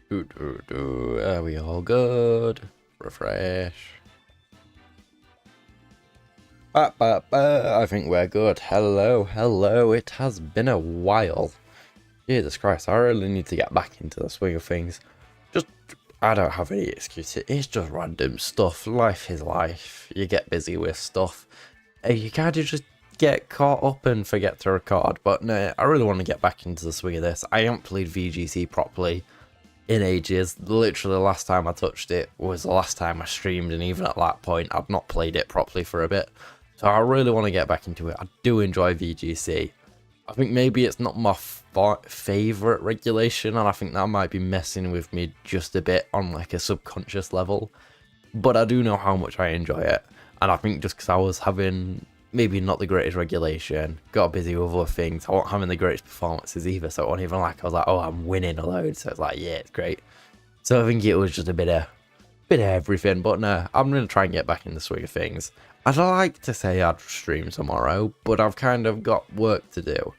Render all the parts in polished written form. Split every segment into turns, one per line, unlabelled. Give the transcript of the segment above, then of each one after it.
Are we all good? Refresh. I think we're good. Hello. It has been a while. Jesus Christ, I really need to get back into the swing of things. I don't have any excuse. It's just random stuff. Life is life. You get busy with stuff. You kind of just get caught up and forget to record. But no, I really want to get back into the swing of this. I haven't played VGC properly in ages. Literally the last time I touched it was the last time I streamed, and even at that point I'd not played it properly for a bit. So I really want to get back into it. I do enjoy VGC. I think maybe it's not my favourite regulation, and I think that might be messing with me just a bit on like a subconscious level. But I do know how much I enjoy it, and I think just because I was having maybe not the greatest regulation, got busy with other things, I wasn't having the greatest performances either, so it wasn't even like I was like, oh, I'm winning a load, so it's like, yeah, it's great. So I think it was just a bit of everything, but no, I'm going to try and get back in the swing of things. I'd like to say I'd stream tomorrow, but I've kind of got work to do.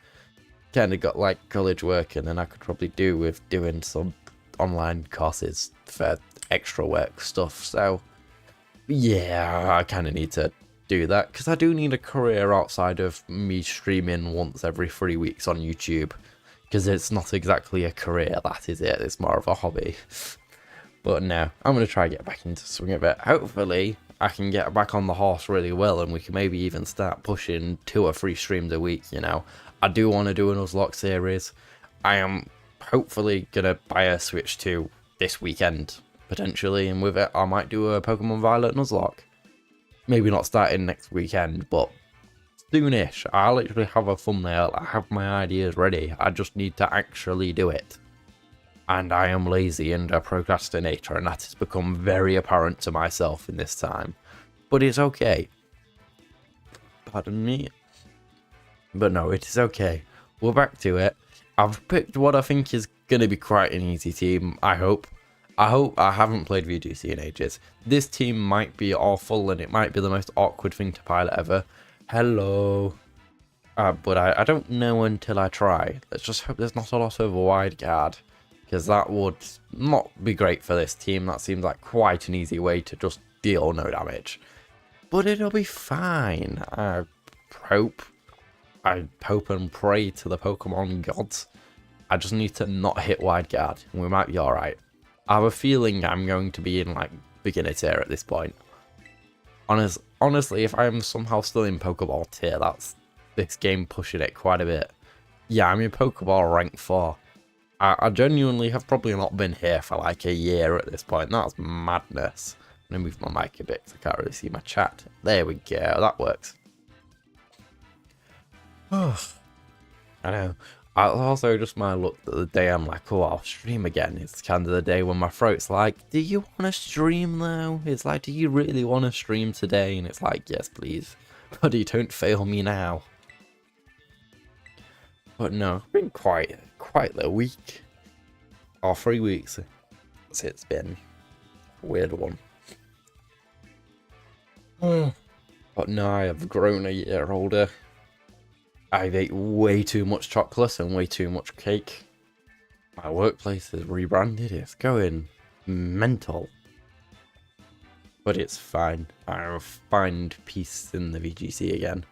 Kind of got like college work, and then I could probably do with doing some online courses for extra work stuff. So yeah, I kind of need to do that because I do need a career outside of me streaming once every 3 weeks on YouTube, because it's not exactly a career, that is it. It's more of a hobby. But no, I'm going to try and get back into the swing of it. Hopefully I can get back on the horse really well, and we can maybe even start pushing 2 or 3 streams a week, you know. I do want to do an Nuzlocke series. I am hopefully going to buy a Switch 2 this weekend, potentially, and with it I might do a Pokemon Violet Nuzlocke. Maybe not starting next weekend, but soonish. I literally have a thumbnail, I have my ideas ready, I just need to actually do it. And I am lazy and a procrastinator, and that has become very apparent to myself in this time. But it's okay. Pardon me. But no, it is okay. We're back to it. I've picked what I think is going to be quite an easy team, I hope. I haven't played VGC in ages. This team might be awful, and it might be the most awkward thing to pilot ever. Hello. But I don't know until I try. Let's just hope there's not a lot of wide guard, because that would not be great for this team. That seems like quite an easy way to just deal no damage. But it'll be fine. I hope and pray to the Pokemon gods. I just need to not hit wide guard, and we might be alright. I have a feeling I'm going to be in like beginner tier at this point. Honestly, if I'm somehow still in Pokeball tier, that's this game pushing it quite a bit. Yeah, I'm in Pokeball rank 4. I genuinely have probably not been here for like a year at this point. That's madness. I'm going to move my mic a bit because I can't really see my chat. There we go. That works. I know. Also, just my luck that the day I'm like, oh, I'll stream again. It's kind of the day when my throat's like, do you want to stream though? It's like, do you really want to stream today? And it's like, yes, please. Buddy, don't fail me now. But no, it's been quite the week. Or 3 weeks. It's been a weird one. But no, I have grown a year older. I've ate way too much chocolate and way too much cake. My workplace is rebranded. It's going mental. But it's fine. I'll find peace in the VGC again.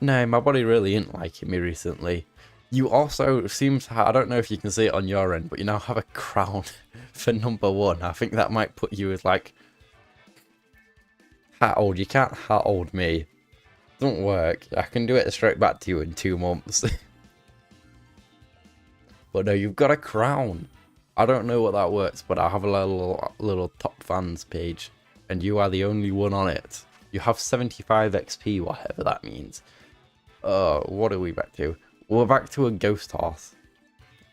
No, my body really isn't liking me recently. You also seem to have, I don't know if you can see it on your end, but you now have a crown for number 1. I think that might put you as like hat old. You can't hat old me. Doesn't work. I can do it straight back to you in 2 months. But no, you've got a crown. I don't know what that works, but I have a little top fans page, and you are the only one on it. You have 75 XP, whatever that means. What are we back to? We're back to a ghost horse.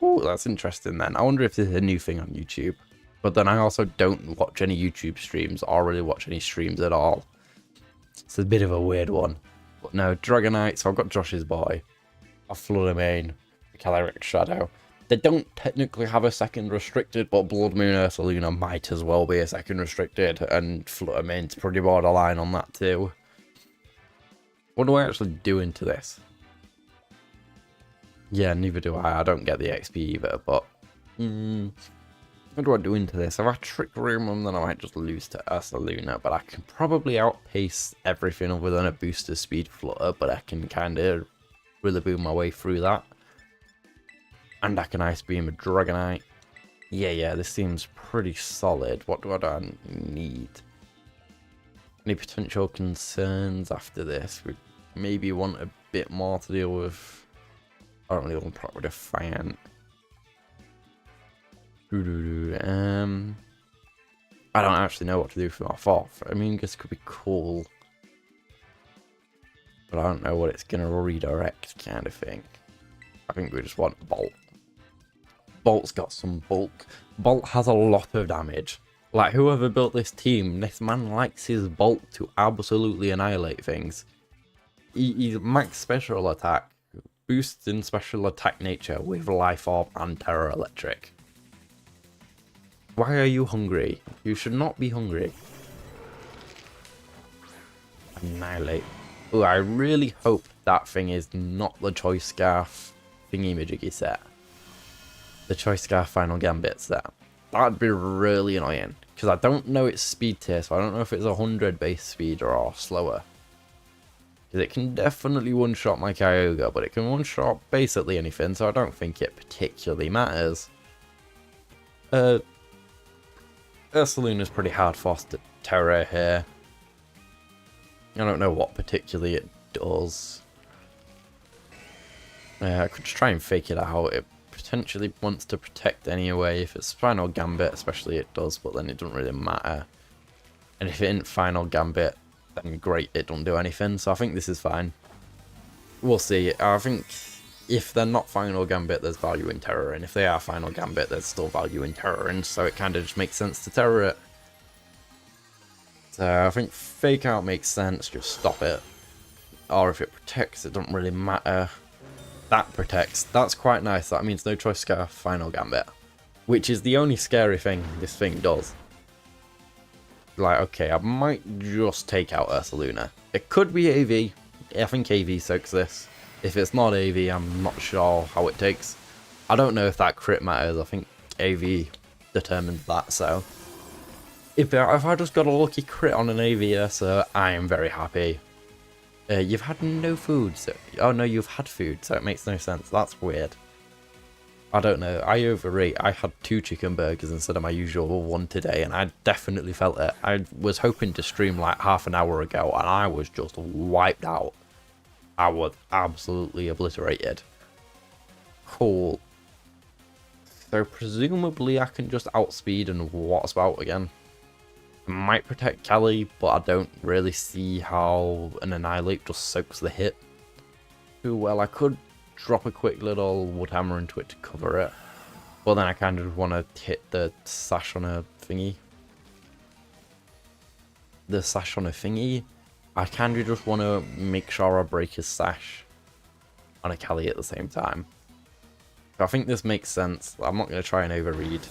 Oh, that's interesting then. I wonder if this is a new thing on YouTube. But then I also don't watch any YouTube streams or really watch any streams at all. It's a bit of a weird one. But no, Dragonite, so I've got Josh's boy. I've Fluttermane, Calyrex Shadow. They don't technically have a second restricted, but Blood Moon Ursaluna might as well be a second restricted, and Fluttermane's pretty borderline on that too. What do I actually do into this? Yeah, neither do I. I don't get the XP either, but What do I do into this? If I Trick Room them, then I might just lose to Ursaluna, but I can probably outpace everything other than a booster speed Flutter, but I can kind of really boom my way through that. And I can Ice Beam a Dragonite. Yeah, this seems pretty solid. What do I need? Any potential concerns after this? We maybe want a bit more to deal with. I don't really want to proper Defiant. I don't actually know what to do for my fourth. I mean, this could be cool, but I don't know what it's going to redirect kind of thing. I think we just want Bolt. Bolt's got some bulk. Bolt has a lot of damage. Like, whoever built this team, this man likes his Bolt to absolutely annihilate things. He's max special attack, boosts in special attack nature with Life Orb and Terror Electric. Why are you hungry? You should not be hungry. Annihilate. Oh, I really hope that thing is not the Choice Scarf thingy-majiggy set. The Choice Scarf Final Gambit set. That'd be really annoying. Because I don't know its speed tier, so I don't know if it's 100 base speed or slower. Because it can definitely one-shot my Kyogre, but it can one-shot basically anything, so I don't think it particularly matters. Ursaluna's pretty hard forced to Terra here. I don't know what particularly it does. I could just try and fake it out. It potentially wants to protect anyway. If it's Final Gambit, especially it does, but then it doesn't really matter. And if it isn't Final Gambit, then great, it don't do anything. So I think this is fine. We'll see. I think if they're not Final Gambit, there's value in Terror, and if they are Final Gambit, there's still value in Terror, and so it kind of just makes sense to Terror it. So I think Fake Out makes sense, just stop it. Or if it protects, it doesn't really matter. That protects, that's quite nice, that means no Choice Scarf, Final Gambit. Which is the only scary thing this thing does. Like, okay, I might just take out Ursaluna. It could be AV, I think AV soaks this. If it's not AV, I'm not sure how it takes. I don't know if that crit matters. I think AV determines that. So if I just got a lucky crit on an AV, so I am very happy. You've had no food. So, oh no, you've had food, so it makes no sense. That's weird. I don't know. I overate. I had 2 chicken burgers instead of my usual 1 today, and I definitely felt it. I was hoping to stream like half an hour ago, and I was just wiped out. I was absolutely obliterated. Cool. So presumably I can just outspeed and what's about again. I might protect Cali, but I don't really see how an Annihilate just soaks the hit too well. I could drop a quick little Wood Hammer into it to cover it, but then I kind of want to hit the Sash on a thingy. The Sash on a thingy. I kind of just want to make sure I break his Sash on a Cali at the same time. So I think this makes sense. I'm not going to try and overread.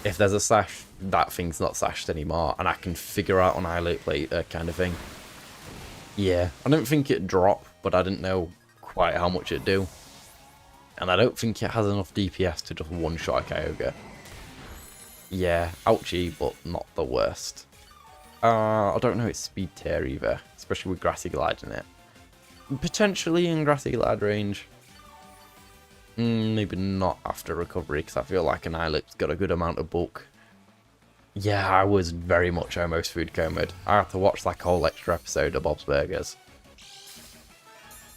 If there's a Sash, that thing's not sashed anymore, and I can figure out Annihilate later kind of thing. Yeah, I don't think it'd drop, but I didn't know quite how much it'd do. And I don't think it has enough DPS to just one-shot a Kyogre. Yeah, ouchie, but not the worst. I don't know its speed tier either, especially with Grassy Glide in it. Potentially in Grassy Glide range. Maybe not after recovery, because I feel like Annihilate's got a good amount of bulk. Yeah, I was very much almost food comed. I had to watch like a whole extra episode of Bob's Burgers.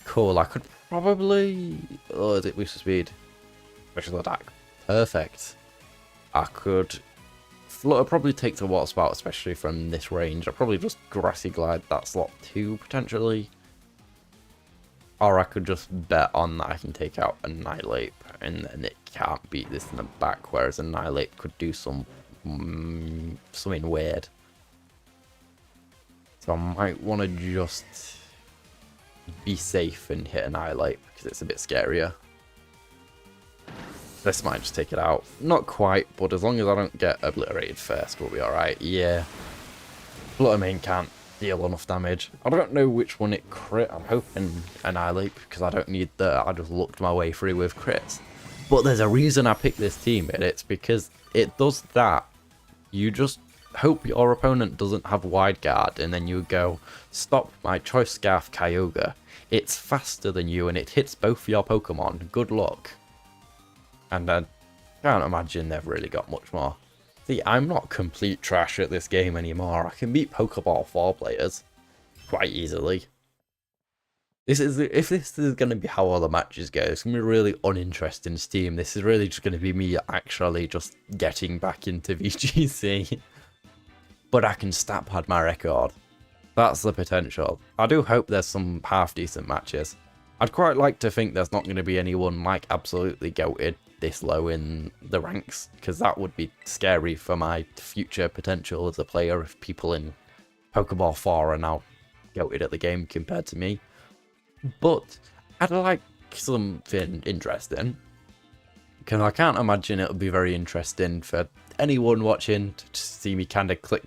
Cool, I could probably... Oh, is it booster speed? Special attack. Perfect. I could... Flutter probably takes a water spout, especially from this range. I'll probably just Grassy Glide that slot too, potentially. Or I could just bet on that I can take out Annihilate, and then it can't beat this in the back, whereas Annihilate could do something weird. So I might want to just be safe and hit Annihilate, because it's a bit scarier. This might just take it out. Not quite, but as long as I don't get obliterated first, we'll be alright. Yeah. Flutter Mane can't deal enough damage. I don't know which one it crit. I'm hoping Annihilate, because I don't need the... I just looked my way through with crits. But there's a reason I picked this team, and it's because it does that. You just hope your opponent doesn't have wide guard, and then you go, stop my choice scarf Kyogre. It's faster than you, and it hits both your Pokemon. Good luck. And I can't imagine they've really got much more. See, I'm not complete trash at this game anymore. I can beat Pokeball 4 players quite easily. If this is going to be how all the matches go, it's going to be really uninteresting Steam. This is really just going to be me actually just getting back into VGC. But I can stat pad my record. That's the potential. I do hope there's some half decent matches. I'd quite like to think there's not going to be anyone like absolutely goated this low in the ranks, because that would be scary for my future potential as a player if people in Pokeball 4 are now goated at the game compared to me. But I'd like something interesting, because I can't imagine it would be very interesting for anyone watching to see me kind of click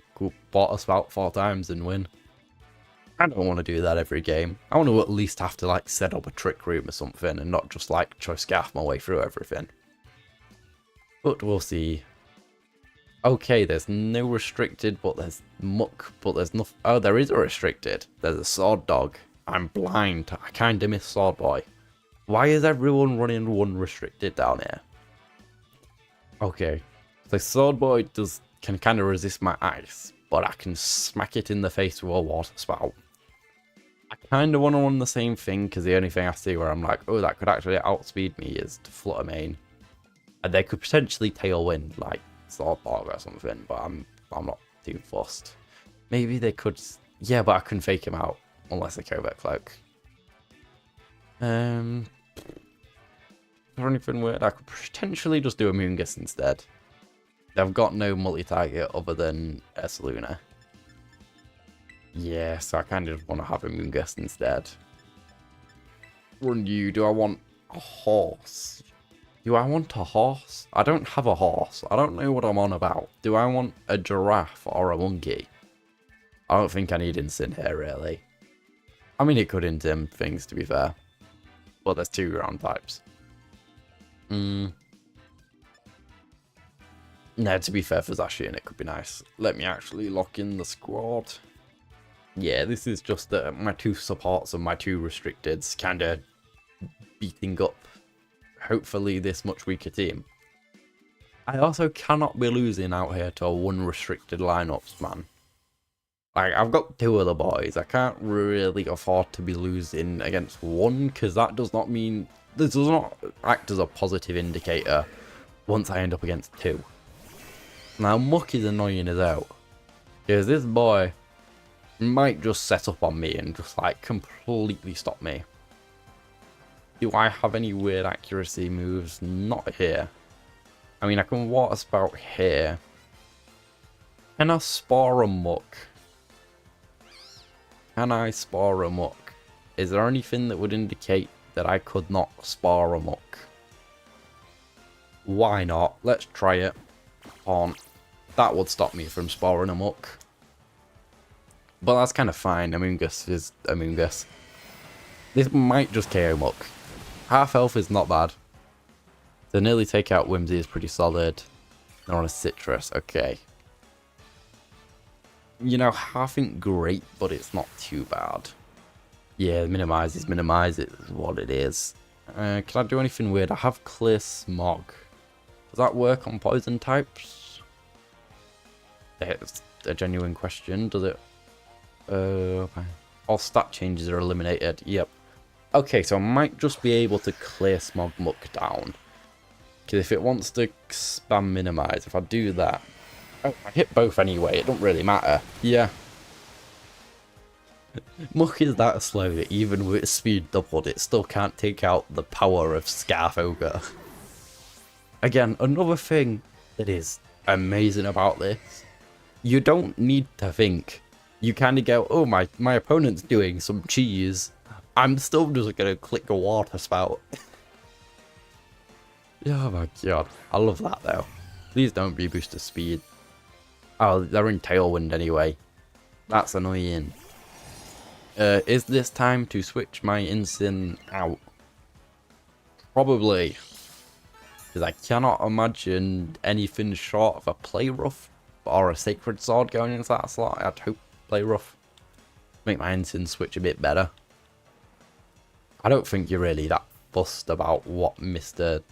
water spout 4 times and win. I don't want to do that every game. I want to at least have to like set up a trick room or something and not just like choice scarf my way through everything. But we'll see. Okay, there's no restricted, but there's muck, but there's nothing. Oh, there is a restricted. There's a sword dog. I'm blind. I kind of miss Sword Boy. Why is everyone running one restricted down here? Okay. So Sword Boy can kind of resist my ice, but I can smack it in the face with a water spout. I kind of want to run the same thing, because the only thing I see where I'm like, oh, that could actually outspeed me is to Flutter Mane. And they could potentially Tailwind, like Sword Dog or something, but I'm not too fussed. Maybe they could, yeah, but I can fake him out. Unless I Covert Cloak. Is there anything weird? I could potentially just do a Moongus instead. They've got no multi-target other than Ursaluna. Yeah, so I kind of want to have a Moongus instead. Run you, do I want a horse? Do I want a horse? I don't have a horse. I don't know what I'm on about. Do I want a giraffe or a monkey? I don't think I need instant here, really. I mean, it could intim things, to be fair. But there's 2 ground types. No, to be fair, for Zacian, it could be nice. Let me actually lock in the squad. Yeah, this is just my 2 supports and my 2 restricteds kind of beating up, hopefully, this much weaker team. I also cannot be losing out here to a 1 restricted lineups, man. Like, I've got 2 of the boys. I can't really afford to be losing against 1, because that does not mean... This does not act as a positive indicator once I end up against 2. Now, Muck is annoying as hell, because this boy might just set up on me and just, like, completely stop me. Do I have any weird accuracy moves? Not here. I mean, I can Water Spout here. Can I Spore a Muck? Can I Spore a Muck? Is there anything that would indicate that I could not Spore a Muck? Why not? Let's try it. On. That would stop me from Sporing a Muck. But that's kind of fine. Amoonguss is Amoonguss. This might just KO Muck. Half health is not bad. To nearly take out Whimsy is pretty solid. They're on a Citrus. Okay. You know, half ain't great, but it's not too bad. Yeah, minimize is what it is. Can I do anything weird? I have Clear Smog. Does that work on poison types? It's a genuine question. Does it? All stat changes are eliminated. Yep. Okay, so I might just be able to Clear Smog Muck down. Because if it wants to spam minimize, if I do that... Oh, I hit both anyway, it don't really matter. Yeah. Muck is that slow that even with speed doubled, it still can't take out the power of Scarf Ogre. Again, another thing that is amazing about this, you don't need to think. You kind of go, oh, my opponent's doing some cheese. I'm still just going to click a Water Spout. Oh my god, I love that though. Please don't reboost the speed. Oh, they're in Tailwind anyway. That's annoying. Is this time to switch my Incin out? Probably. Because I cannot imagine anything short of a Play Rough or a Sacred Sword going into that slot. I'd hope Play Rough. Make my instant switch a bit better. I don't think you're really that fussed about what Mr.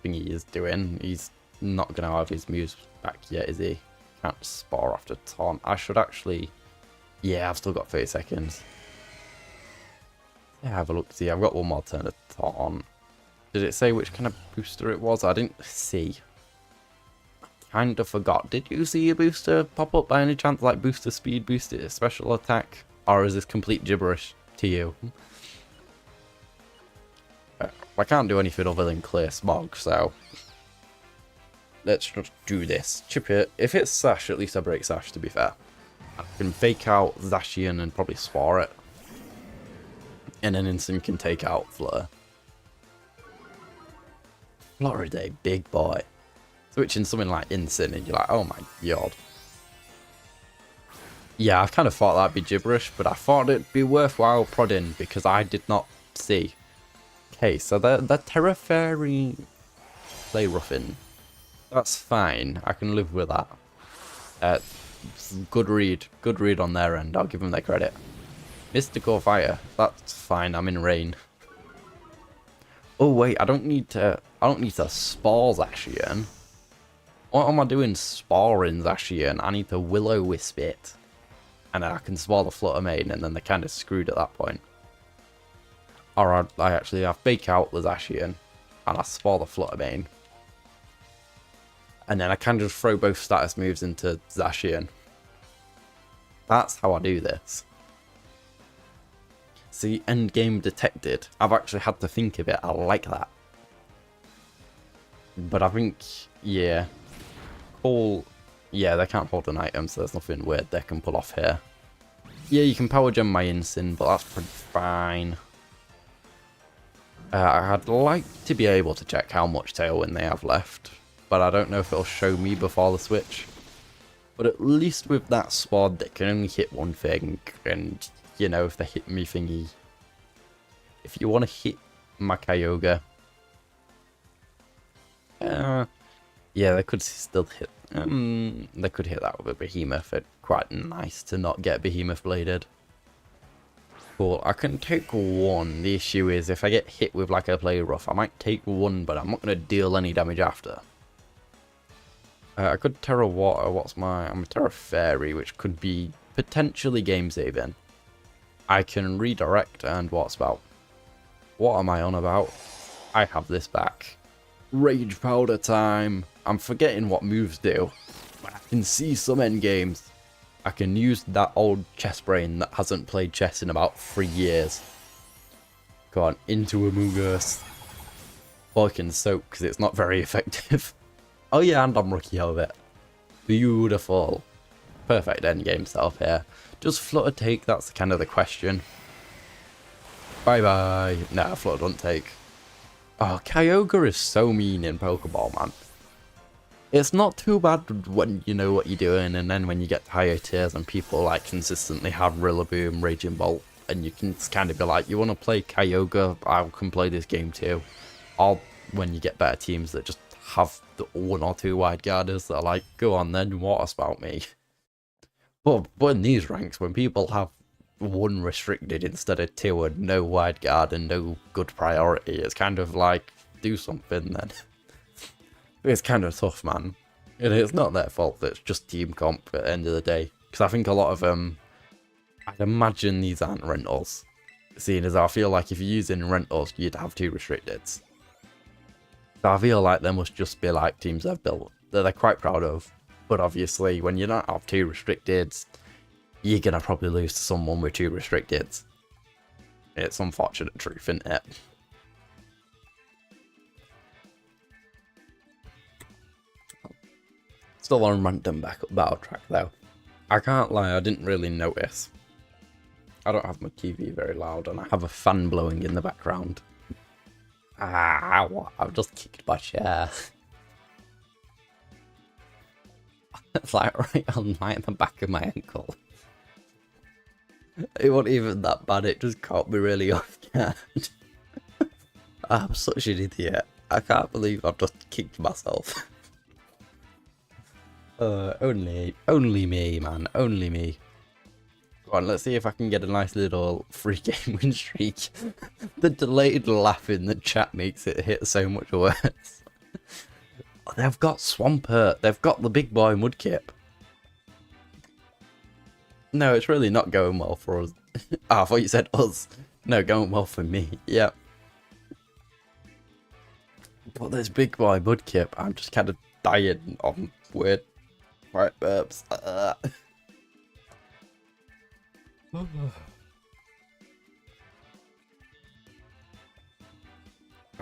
Thingy is doing. He's not going to have his moves back yet, is he? Can't spar after taunt. I should actually... Yeah, I've still got 30 seconds. Yeah, have a look. See, I've got one more turn to taunt. Did it say which kind of booster it was? I didn't see. Kind of forgot. Did you see a booster pop up by any chance? Like booster speed, booster special attack? Or is this complete gibberish to you? I can't do anything other than clear smog, so... Let's just do this. Chip it. If it's Sash, at least I break Sash, to be fair. I can fake out Zacian and probably spar it. And an instant can take out Flutter. Florida, big boy. Switching something like Instant and you're like, oh my god. Yeah, I kind of thought that'd be gibberish, but I thought it'd be worthwhile prodding because I did not see. Okay, so the Terra Fairy Play Roughing. That's fine. I can live with that. Good read on their end. I'll give them their credit. Mystical Fire. That's fine. I'm in rain. Oh wait, I don't need to spar Zacian. What am I doing sparring Zacian? I need to Will-O-Wisp it. And then I can spar the Flutter Main, and then they're kind of screwed at that point. Or I fake out the Zacian, and I spar the Flutter Main. And then I can just throw both status moves into Zacian. That's how I do this. See, endgame detected. I've actually had to think of it. I like that. But I think, yeah. Yeah, they can't hold an item, so there's nothing weird they can pull off here. Yeah, you can power gem my instant, but that's pretty fine. I'd like to be able to check how much Tailwind they have left, but I don't know if it'll show me before the switch. But at least with that squad, they can only hit one thing, and, you know, if they hit me thingy... If you want to hit my Kyogre... yeah, they could still hit... they could hit that with a Behemoth. It's quite nice to not get Behemoth bladed. Cool, I can take one. The issue is if I get hit with like a Play Rough, I might take one, but I'm not going to deal any damage after. I could Terra Water. I'm a Terra Fairy, which could be potentially game saving. I can redirect and what's about? What am I on about? I have this back. Rage Powder time. I'm forgetting what moves do, but I can see some end games. I can use that old chess brain that hasn't played chess in about 3 years. Go on, into Amoonguss. Or I can soak because it's not very effective. Oh yeah, and I'm Rookie Helmet. Beautiful. Perfect endgame setup here. Does Flutter take? That's kind of the question. Bye bye. Nah, Flutter don't take. Oh, Kyogre is so mean in Pokeball, man. It's not too bad when you know what you're doing, and then when you get to higher tiers and people like consistently have Rillaboom, Raging Bolt, and you can kind of be like, you want to play Kyogre, I can play this game too. Or when you get better teams that just have the 1 or 2 wide guarders that are like, go on then, what about me? But in these ranks, when people have 1 restricted instead of 2 and no wide guard and no good priority, it's kind of like, do something then. It's kind of tough, man. And it's not their fault, it's just team comp at the end of the day. Because I think a lot of I'd imagine these aren't rentals. Seeing as I feel like if you're using rentals, you'd have 2 restricteds. So I feel like there must just be like teams they've built that they're quite proud of. But obviously, when you don't have 2 restricteds, you're going to probably lose to someone with 2 restricteds. It's unfortunate truth, isn't it? Still on random backup battle track though. I can't lie, I didn't really notice. I don't have my TV very loud and I have a fan blowing in the background. Ah, what? I've just kicked my chair. It's like right on the back of my ankle. It wasn't even that bad, it just caught me really off guard. I'm such an idiot. I can't believe I've just kicked myself. Only me, man. Only me. Go on, let's see if I can get a nice little free game win streak. The delayed laugh in the chat makes it hit so much worse. They've got Swampert. They've got the big boy Mudkip. No, it's really not going well for us. I thought you said us. No, going well for me. Yeah. But this big boy Mudkip, I'm just kind of dying on weird white burps.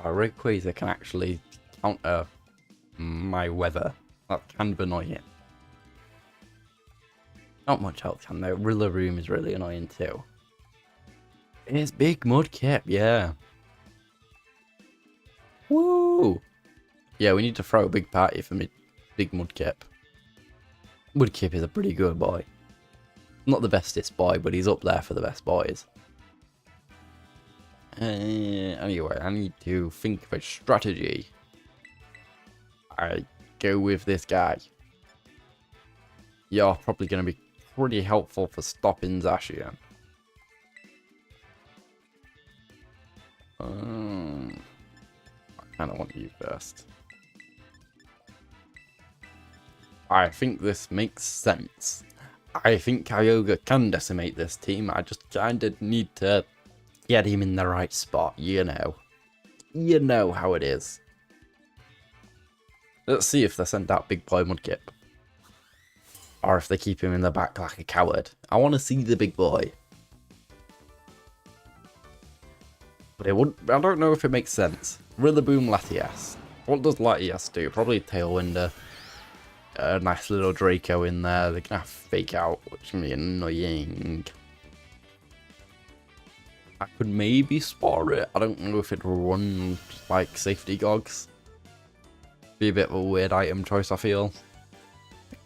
Rayquaza can actually counter my weather. That's kind of annoying. Not much else can though. Rillaboom is really annoying too. It's big Mudkip, yeah. Woo! Yeah, we need to throw a big party for me, big Mudkip. Mudkip is a pretty good boy. Not the bestest boy, but he's up there for the best boys. Anyway, I need to think of a strategy. I go with this guy. You're probably going to be pretty helpful for stopping Zacian. I kind of want you first. I think this makes sense. I think Kyogre can decimate this team. I just kind of need to get him in the right spot, you know. You know how it is. Let's see if they send out Big Boy Mudkip. Or if they keep him in the back like a coward. I want to see the big boy. But it would. I don't know if it makes sense. Rillaboom, Latias. What does Latias do? Probably Tailwinder. A nice little Draco in there. They're gonna have Fake Out, which can be annoying. I could maybe spar it. I don't know if it'd run like safety gogs. Be a bit of a weird item choice, I feel.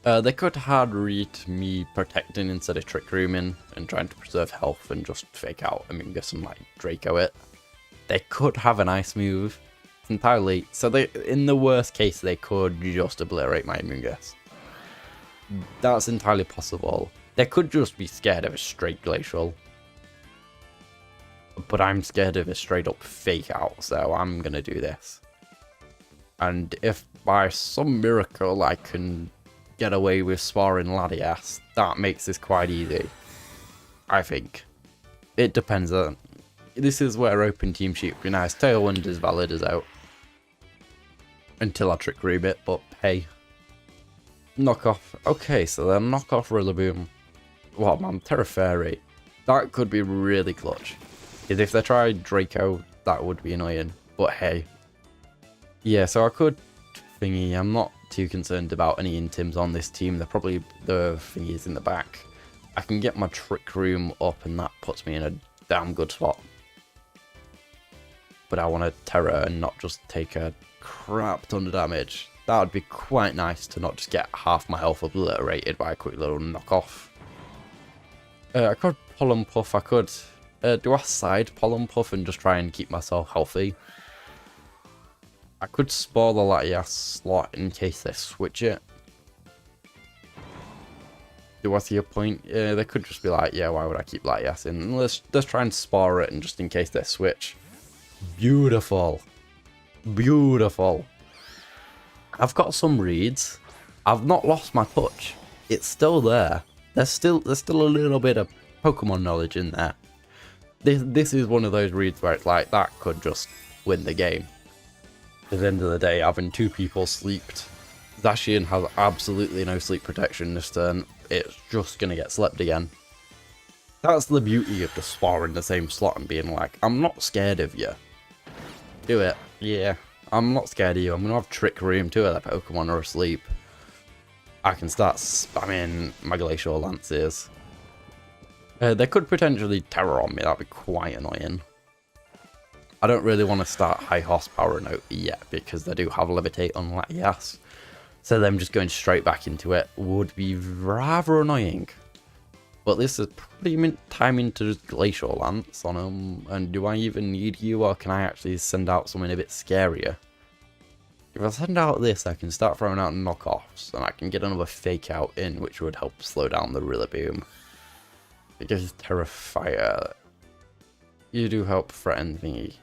They could hard read me protecting instead of Trick Rooming and trying to preserve health and just Fake Out. I mean, guess and like Draco it. They could have a nice move. Entirely. So they, in the worst case, they could just obliterate my Amoonguss. That's entirely possible. They could just be scared of a straight Glacial. But I'm scared of a straight up Fake Out, so I'm gonna do this. And if by some miracle I can get away with sparring Latias, that makes this quite easy. I think. It depends on... This is where open team sheet would be nice. Tailwind is valid as out. Until I Trick Room it, but hey. Knock off. Okay, so then knock off Rillaboom. What, man? Terra Fairy. That could be really clutch. Because if they tried Draco, that would be annoying. But hey. Yeah, so I could thingy. I'm not too concerned about any intims on this team. They're probably the thingies in the back. I can get my Trick Room up and that puts me in a damn good spot. But I want to Terra and not just take a crap ton of damage. That would be quite nice to not just get half my health obliterated by a quick little knockoff. I could Pollen Puff. I could do a side Pollen Puff and just try and keep myself healthy. I could spoil the Latias slot in case they switch it. Do I see a point? They could just be like, yeah, why would I keep Latias in? Let's try and spar it and just in case they switch. Beautiful. Beautiful. I've got some reads. I've not lost my touch. It's still there. There's still a little bit of Pokemon knowledge in there. This is one of those reads where it's like, that could just win the game. At the end of the day, having two people sleeped. Zacian has absolutely no sleep protection this turn. It's just going to get slept again. That's the beauty of just sparring the same slot and being like, I'm not scared of you. Do it. Yeah, I'm not scared of you. I'm going to have Trick Room. Two of their Pokemon are asleep. I can start spamming my Glacial Lances. They could potentially Terror on me. That'd be quite annoying. I don't really want to start high horsepower note yet because they do have Levitate on Latias. So them just going straight back into it would be rather annoying. But this is pretty mint time into Glacial Lance on them. And do I even need you or can I actually send out something a bit scarier? If I send out this, I can start throwing out knockoffs, and I can get another fake out in, which would help slow down the Rillaboom. Because Terrifier, you do help threaten thingy.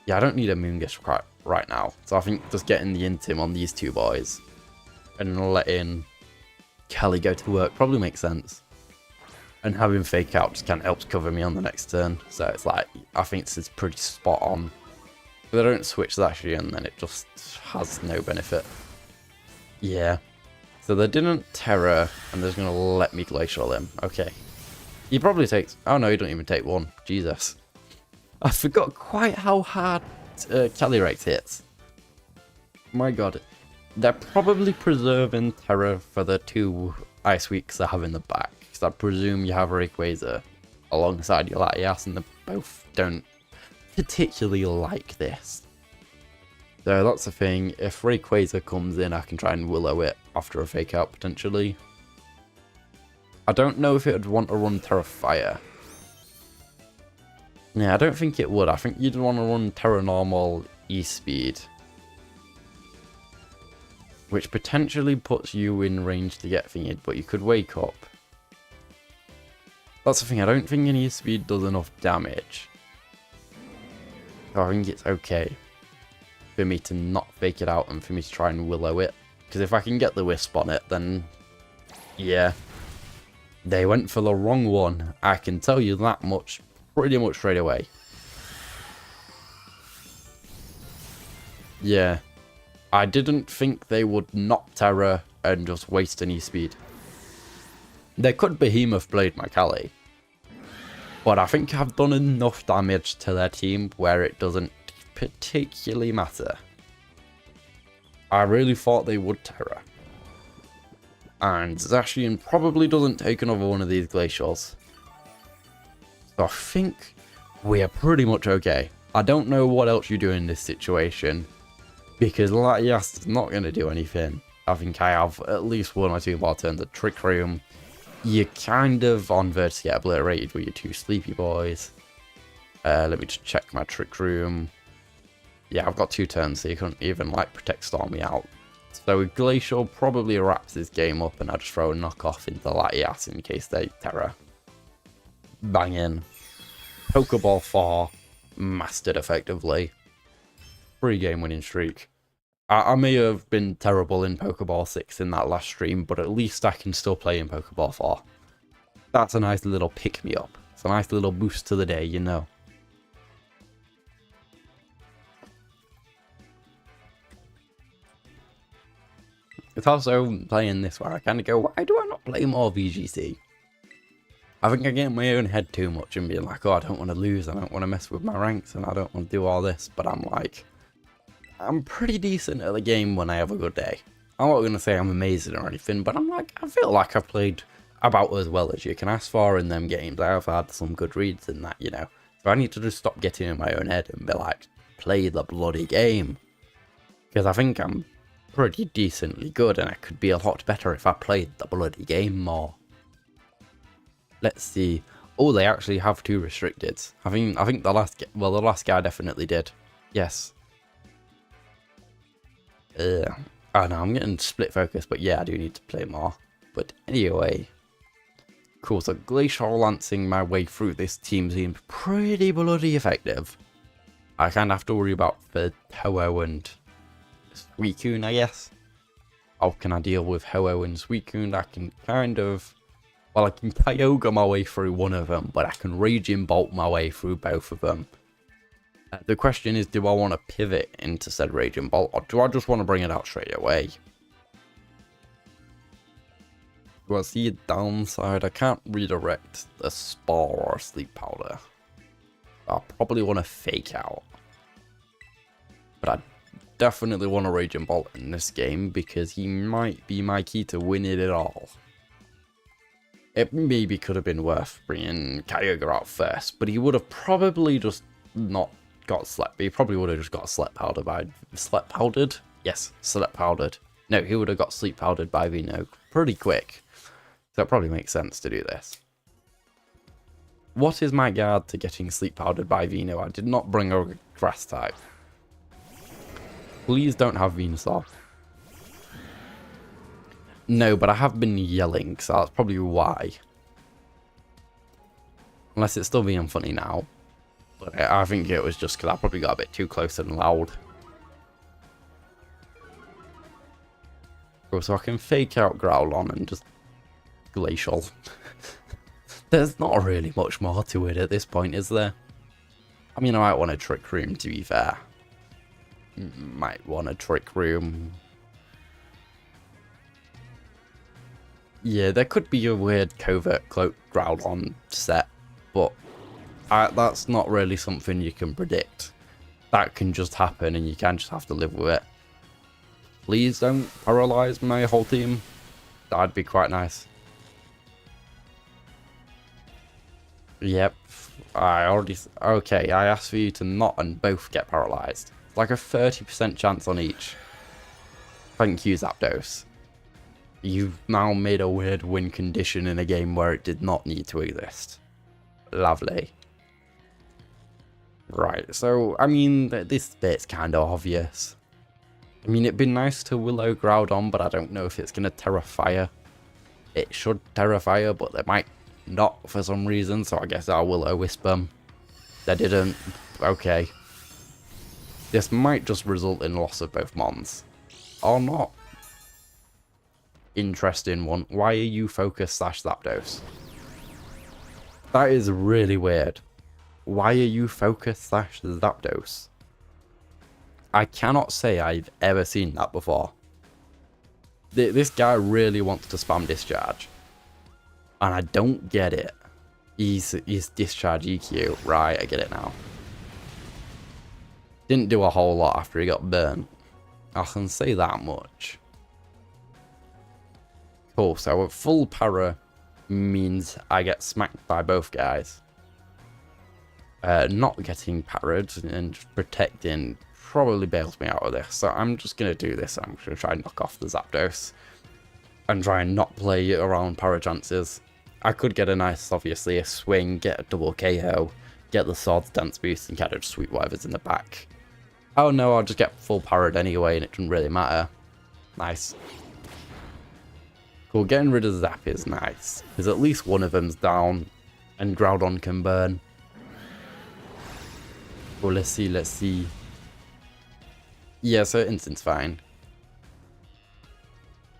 Yeah, I don't need a Moongus right now, so I think just getting the Intim on these two boys and letting Kelly go to work probably makes sense. And having fake out just kind of helps cover me on the next turn, so it's like, I think this is pretty spot on. If I don't switch Zacian, then it just has no benefit. Yeah. So they didn't Terra, and they're going to let me Glacial him. Okay. He probably takes... Oh no, he don't even take one. Jesus. I forgot quite how hard Calyrex hits. My god. They're probably preserving Terra for the 2 Ice Weeks they have in the back. Because I presume you have Rayquaza alongside your Latias, and they both don't particularly like this. So that's the thing. If Rayquaza comes in, I can try and Willow it after a fake out potentially. I don't know if it would want to run Terrifier. Yeah, I don't think it would. I think you'd want to run Terra Normal E-Speed, which potentially puts you in range to get thingied, but you could wake up. That's the thing. I don't think an E-Speed does enough damage. So I think it's okay for me to not fake it out and for me to try and Willow it. Because if I can get the Wisp on it, then yeah. They went for the wrong one. I can tell you that much pretty much straight away. Yeah. I didn't think they would not Terra and just waste an E-Speed. They could Behemoth Blade my Cali. But I think I've done enough damage to their team where it doesn't particularly matter. I really thought they would Terra. And Zacian probably doesn't take another one of these Glacials. So I think we are pretty much okay. I don't know what else you do in this situation, because Latias is not going to do anything. I think I have at least 1 or 2 more turns of Trick Room. You're kind of on verge to get obliterated with your 2 Sleepy Boys. Let me just check my Trick Room. Yeah, I've got 2 turns, so you couldn't even like Protect Storm me out. So Glacial probably wraps this game up, and I just throw a knockoff into Latias in case they Terra. Bang in. Pokeball 4. Mastered effectively. 3-game winning streak. I may have been terrible in Pokeball 6 in that last stream, but at least I can still play in Pokeball 4. That's a nice little pick-me-up. It's a nice little boost to the day, you know. It's also playing this where I kind of go, why do I not play more VGC? I think I get in my own head too much and being like, oh, I don't want to lose, I don't want to mess with my ranks, and I don't want to do all this, but I'm like, I'm pretty decent at the game when I have a good day. I'm not going to say I'm amazing or anything, but I'm like, I feel like I've played about as well as you can ask for in them games. I have had some good reads in that, you know. So I need to just stop getting in my own head and be like, play the bloody game. Because I think I'm pretty decently good, and I could be a lot better if I played the bloody game more. Let's see. Oh, they actually have 2 restricted. I think the last guy definitely did. Yes. Oh no, I'm getting split focus, but yeah, I do need to play more. But anyway, cool. So Glacial Lancing my way through this team seems pretty bloody effective. I kind of have to worry about the Ho-Oh and Suicune, I guess. How can I deal with Ho-Oh and Suicune? I can kind of... Well, I can Kyogre my way through one of them, but I can Raging Bolt my way through both of them. The question is, do I want to pivot into said Raging Bolt, or do I just want to bring it out straight away? Do I see a downside? I can't redirect a Spore or a Sleep Powder. I'll probably want to Fake Out. But I definitely want a Raging Bolt in this game, because he might be my key to winning it all. It maybe could have been worth bringing Kyogre out first, but he would have probably just not got slept. He probably would have just got slept powdered by... Slept powdered? Yes, slept powdered. No, he would have got sleep powdered by Vino pretty quick. So it probably makes sense to do this. What is my guard to getting sleep powdered by Vino? I did not bring a grass type. Please don't have Venusaur. No, but I have been yelling, so that's probably why. Unless it's still being funny now. But I think it was just because I probably got a bit too close and loud. So I can fake out Growlon and just Glacial. There's not really much more to it at this point, is there? I mean, I might want a Trick Room, to be fair. Might want a Trick Room. Yeah, there could be a weird Covert Cloak Growlon set, but that's not really something you can predict. That can just happen and you can just have to live with it. Please don't paralyze my whole team. That'd be quite nice. Yep, I already... Okay, I asked for you to not and both get paralyzed. Like a 30% chance on each. Thank you, Zapdos. You've now made a weird win condition in a game where it did not need to exist. Lovely. Right, so, I mean, this bit's kind of obvious. I mean, it'd be nice to Willow Groudon, but I don't know if it's going to Terra Fire. It should Terra Fire, but they might not for some reason, so I guess I'll Will-O-Wisp them. They didn't. Okay. This might just result in loss of both Mons. Or not. Interesting one. Why are you Focus / Zapdos? That is really weird. Why are you Focus / Zapdos? I cannot say I've ever seen that before. This guy really wants to spam Discharge. And I don't get it. He's Discharge EQ. Right, I get it now. Didn't do a whole lot after he got burnt. I can say that much. Cool, so a full para means I get smacked by both guys. Not getting parried and protecting probably bails me out of this. So I'm just going to do this. I'm going to try and knock off the Zapdos. And try and not play around para chances. I could get a nice, obviously, a swing, get a double KO, get the Swords Dance boost and kind of sweep whatever's in the back. Oh no, I'll just get full parried anyway and it doesn't really matter. Nice. Cool, getting rid of Zap is nice. Because at least one of them's down and Groudon can burn. Well, let's see. Yeah, so Instant's fine.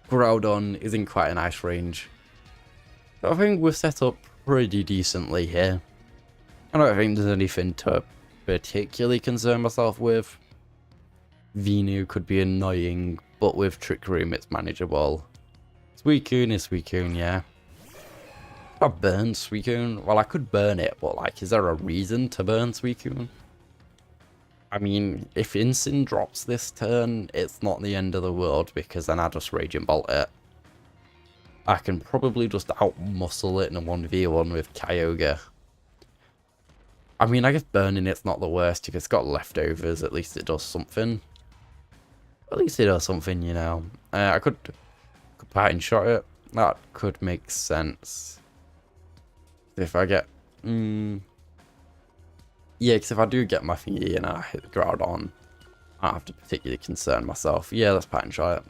Groudon is in quite a nice range. I think we're set up pretty decently here. I don't think there's anything to particularly concern myself with. Venu could be annoying, but with Trick Room it's manageable. Suicune is Suicune, yeah. I burn Suicune? Well, I could burn it, but like, is there a reason to burn Suicune? I mean, if Instant drops this turn, it's not the end of the world, because then I just Raging Bolt it. I can probably just out-muscle it in a 1v1 with Kyogre. I mean, I guess burning it's not the worst. If it's got leftovers, at least it does something. At least it does something, you know. I could Parting Shot it. That could make sense. If I get... Yeah, because if I do get my thingy and I hit the Groudon, I don't have to particularly concern myself. Yeah, let's Parting Shot it.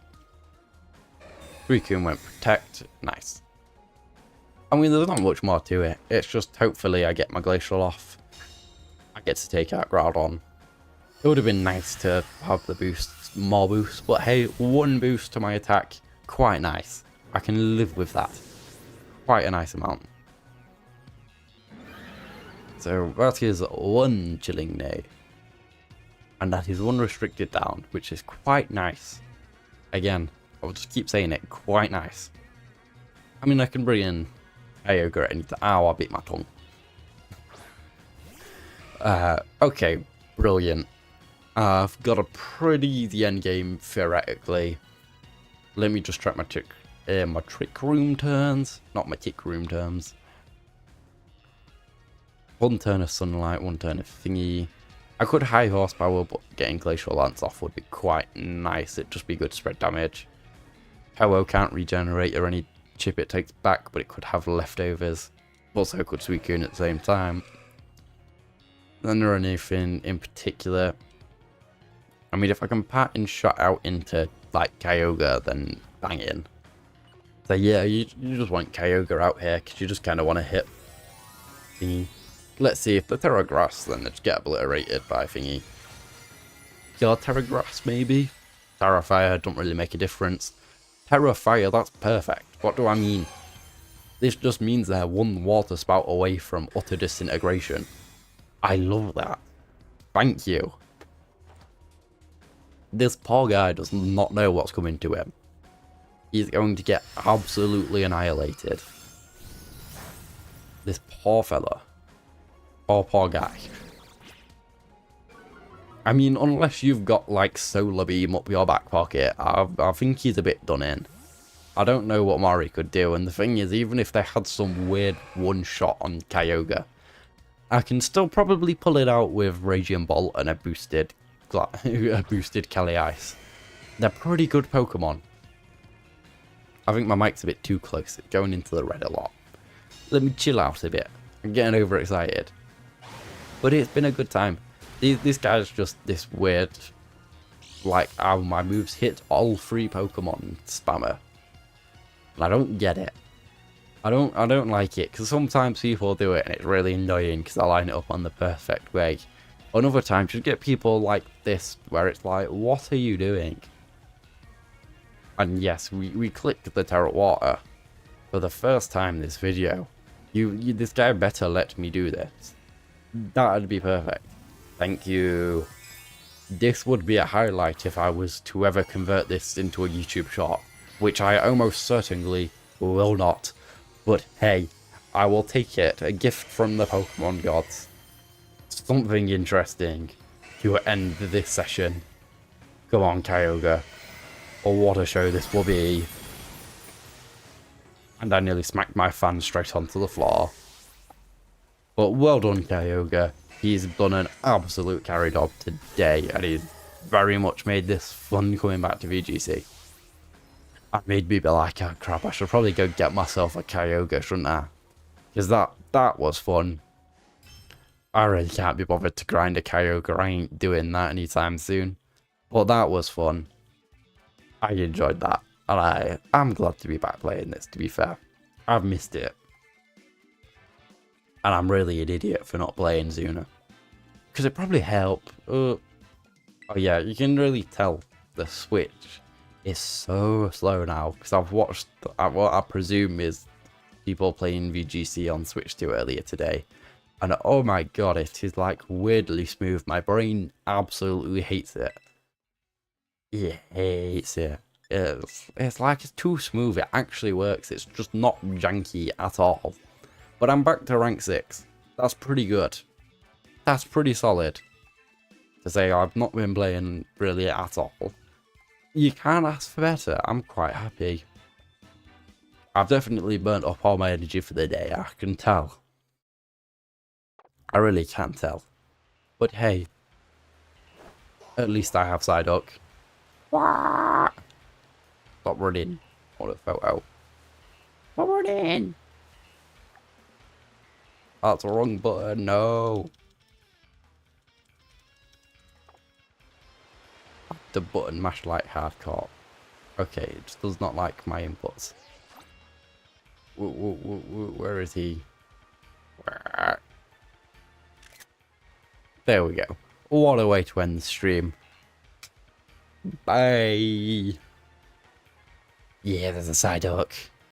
Suicune went Protect. Nice. I mean, there's not much more to it. It's just hopefully I get my Glacial off. I get to take out Groudon. It would have been nice to have the boost, more boost, but hey, one boost to my attack, quite nice. I can live with that. Quite a nice amount. So that is one Chilling Neigh. And that is one Restricted down, which is quite nice. Again, I'll just keep saying it, quite nice. I mean, I can bring in Kyogre at any time. Ow, I bit my tongue. Okay, brilliant. I've got a pretty easy endgame, theoretically. Let me just track my Trick Room turns. Not my Tick Room turns. One turn of Sunlight, one turn of Thingy. I could high horsepower, but getting Glacial Lance off would be quite nice. It'd just be good spread damage. Ho-Oh can't regenerate or any chip it takes back, but it could have leftovers. Also could Suicune at the same time. Then there anything in particular. I mean, if I can pattern shot out into, like, Kyogre, then banging. So yeah, you just want Kyogre out here, because you just kind of want to hit thingy. Let's see if the Terra Grass, then just get obliterated by thingy. Kill Terra Grass, maybe? Terra Fire don't really make a difference. Terra Fire, that's perfect. What do I mean? This just means they're one water spout away from utter disintegration. I love that. Thank you. This poor guy does not know what's coming to him. He's going to get absolutely annihilated. This poor fella. Poor guy. I mean, unless you've got, like, Solar Beam up your back pocket, I think he's a bit done in. I don't know what Mari could do, and the thing is, even if they had some weird one-shot on Kyogre, I can still probably pull it out with Radiant Bolt and a boosted Calyrex Ice. They're pretty good Pokemon. I think my mic's a bit too close, it's going into the red a lot. Let me chill out a bit. I'm getting overexcited. But it's been a good time. This guy's just this weird, like, how my moves hit all 3 Pokemon spammer. And I don't get it. I don't like it, because sometimes people do it and it's really annoying because I line it up on the perfect way. On other times you get people like this where it's like, what are you doing? And yes, we clicked the Terra Water for the first time this video. This guy better let me do this. That'd be perfect. Thank you. This would be a highlight if I was to ever convert this into a YouTube short, which I almost certainly will not. But hey, I will take it. A gift from the Pokemon gods. Something interesting to end this session. Come on, Kyogre. Oh, what a show this will be. And I nearly smacked my fan straight onto the floor. But well done, Kyogre. He's done an absolute carry job today, and he's very much made this fun coming back to VGC. That made me be like, oh crap, I should probably go get myself a Kyogre, shouldn't I? Because that was fun. I really can't be bothered to grind a Kyogre, I ain't doing that anytime soon. But that was fun. I enjoyed that, and I'm glad to be back playing this, to be fair. I've missed it. And I'm really an idiot for not playing sooner. Because it probably helped. Oh yeah, you can really tell the Switch is so slow now. Because I've watched what I presume is people playing VGC on Switch 2 earlier today. And oh my god, it is like weirdly smooth. My brain absolutely hates it. It hates it. It's like it's too smooth. It actually works. It's just not janky at all. But I'm back to rank 6. That's pretty good. That's pretty solid. To say I've not been playing really at all. You can't ask for better. I'm quite happy. I've definitely burnt up all my energy for the day. I can tell. I really can tell. But hey. At least I have Psyduck. Stop running. What a photo. Stop running. That's the wrong button, no. The button mashed like hardcore. Okay, it just does not like my inputs. Where is he? There we go. What a way to end the stream. Bye. Yeah, there's a Psyduck.